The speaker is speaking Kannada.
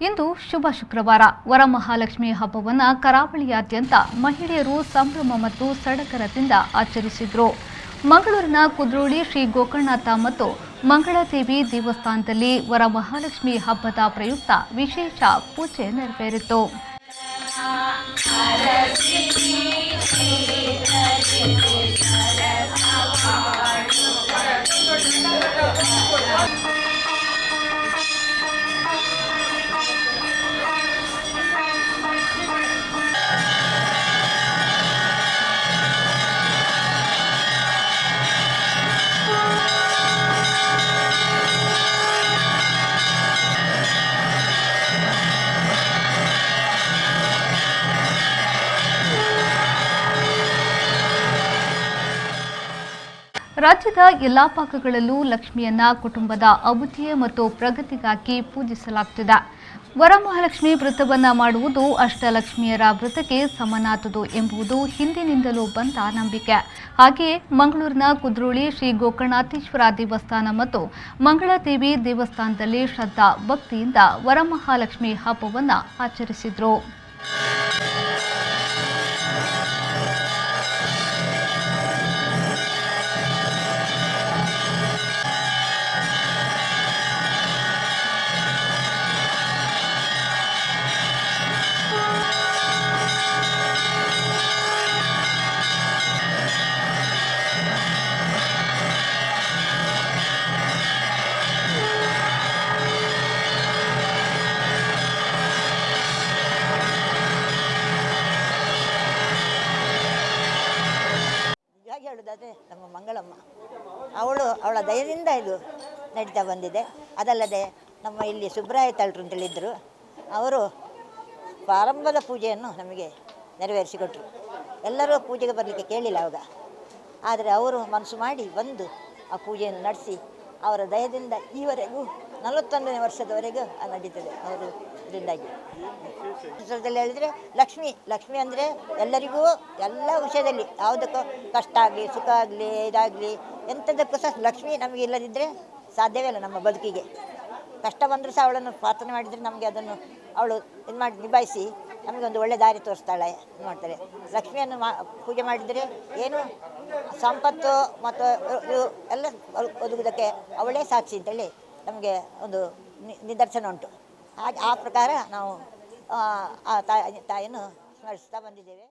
ಇಂದು ಶುಭ ಶುಕ್ರವಾರ ವರಮಹಾಲಕ್ಷ್ಮಿ ಹಬ್ಬವನ್ನು ಕರಾವಳಿಯಾದ್ಯಂತ ಮಹಿಳೆಯರು ಸಂಭ್ರಮ ಮತ್ತು ಸಡಗರದಿಂದ ಆಚರಿಸಿದರು. ಮಂಗಳೂರಿನ ಕುದ್ರೋಳಿ ಶ್ರೀ ಗೋಕರ್ಣನಾಥ ಮತ್ತು ಮಂಗಳಾದೇವಿ ದೇವಸ್ಥಾನದಲ್ಲಿ ವರಮಹಾಲಕ್ಷ್ಮಿ ಹಬ್ಬದ ಪ್ರಯುಕ್ತ ವಿಶೇಷ ಪೂಜೆ ನೆರವೇರಿತು. ರಾಜ್ಯದ ಎಲ್ಲಾ ಭಾಗಗಳಲ್ಲೂ ಲಕ್ಷ್ಮಿಯನ್ನ ಕುಟುಂಬದ ಅಭಿವೃದ್ಧಿ ಮತ್ತು ಪ್ರಗತಿಗಾಗಿ ಪೂಜಿಸಲಾಗುತ್ತಿದೆ. ವರಮಹಾಲಕ್ಷ್ಮಿ ವ್ರತವನ್ನ ಮಾಡುವುದು ಅಷ್ಟಲಕ್ಷ್ಮಿಯರ ವ್ರತಕ್ಕೆ ಸಮನಾದುದು ಎಂಬುದು ಹಿಂದಿನಿಂದಲೂ ಬಂದ ನಂಬಿಕೆ. ಹಾಗೆಯೇ ಮಂಗಳೂರಿನ ಕುದ್ರೋಳಿ ಶ್ರೀ ಗೋಕರ್ಣನಾಥೇಶ್ವರ ದೇವಸ್ಥಾನ ಮತ್ತು ಮಂಗಳಾದೇವಿ ದೇವಸ್ಥಾನದಲ್ಲಿ ಶ್ರದ್ಧಾ ಭಕ್ತಿಯಿಂದ ವರಮಹಾಲಕ್ಷ್ಮಿ ಹಬ್ಬವನ್ನ ಆಚರಿಸಿದರು. ಹೇಳುವುದಾದರೆ ನಮ್ಮ ಮಂಗಳಮ್ಮ ಅವಳ ದಯದಿಂದ ಇದು ನಡೀತಾ ಬಂದಿದೆ. ಅದಲ್ಲದೆ ನಮ್ಮ ಇಲ್ಲಿ ಸುಬ್ರಾಯ ತಳ್ರು ಅಂತೇಳಿದ್ರು, ಅವರು ಪ್ರಾರಂಭದ ಪೂಜೆಯನ್ನು ನಮಗೆ ನೆರವೇರಿಸಿಕೊಟ್ರು. ಎಲ್ಲರೂ ಪೂಜೆಗೆ ಬರಲಿಕ್ಕೆ ಕೇಳಿಲ್ಲ ಆವಾಗ, ಆದರೆ ಅವರು ಮನಸ್ಸು ಮಾಡಿ ಬಂದು ಆ ಪೂಜೆಯನ್ನು ನಡೆಸಿ ಅವರ ದಯದಿಂದ ಈವರೆಗೂ 41ನೇ ವರ್ಷದವರೆಗೂ ನಡೀತದೆ. ಅವರು ಇದರಿಂದಾಗಿ ವಿಷಯದಲ್ಲಿ ಹೇಳಿದರೆ ಲಕ್ಷ್ಮಿ ಅಂದರೆ ಎಲ್ಲರಿಗೂ ಎಲ್ಲ ವಿಷಯದಲ್ಲಿ ಯಾವುದಕ್ಕೂ ಕಷ್ಟ ಆಗಲಿ ಸುಖ ಆಗಲಿ ಇದಾಗಲಿ ಎಂಥದಕ್ಕೂ ಸಹ ಲಕ್ಷ್ಮಿ ನಮಗೆ ಇಲ್ಲದಿದ್ದರೆ ಸಾಧ್ಯವೇ ಇಲ್ಲ. ನಮ್ಮ ಬದುಕಿಗೆ ಕಷ್ಟ ಬಂದರೂ ಸಹ ಅವಳನ್ನು ಪ್ರಾರ್ಥನೆ ಮಾಡಿದರೆ ನಮಗೆ ಅದನ್ನು ಅವಳು ಇದು ಮಾಡಿ ನಿಭಾಯಿಸಿ ನಮಗೊಂದು ಒಳ್ಳೆ ದಾರಿ ತೋರಿಸ್ತಾಳೆ ಮಾಡ್ತಾಳೆ. ಲಕ್ಷ್ಮಿಯನ್ನು ಪೂಜೆ ಮಾಡಿದರೆ ಏನು ಸಂಪತ್ತು ಮತ್ತು ಎಲ್ಲ ಒದಗುವುದಕ್ಕೆ ಅವಳೇ ಸಾಕ್ಷಿ ಅಂತೇಳಿ ನಮಗೆ ಒಂದು ನಿದರ್ಶನ ಉಂಟು. ಹಾಗೆ ಆ ಪ್ರಕಾರ ನಾವು ಆ ತಾಯಿಯನ್ನು ಸ್ಮರಿಸ್ತಾ ಬಂದಿದ್ದೇವೆ.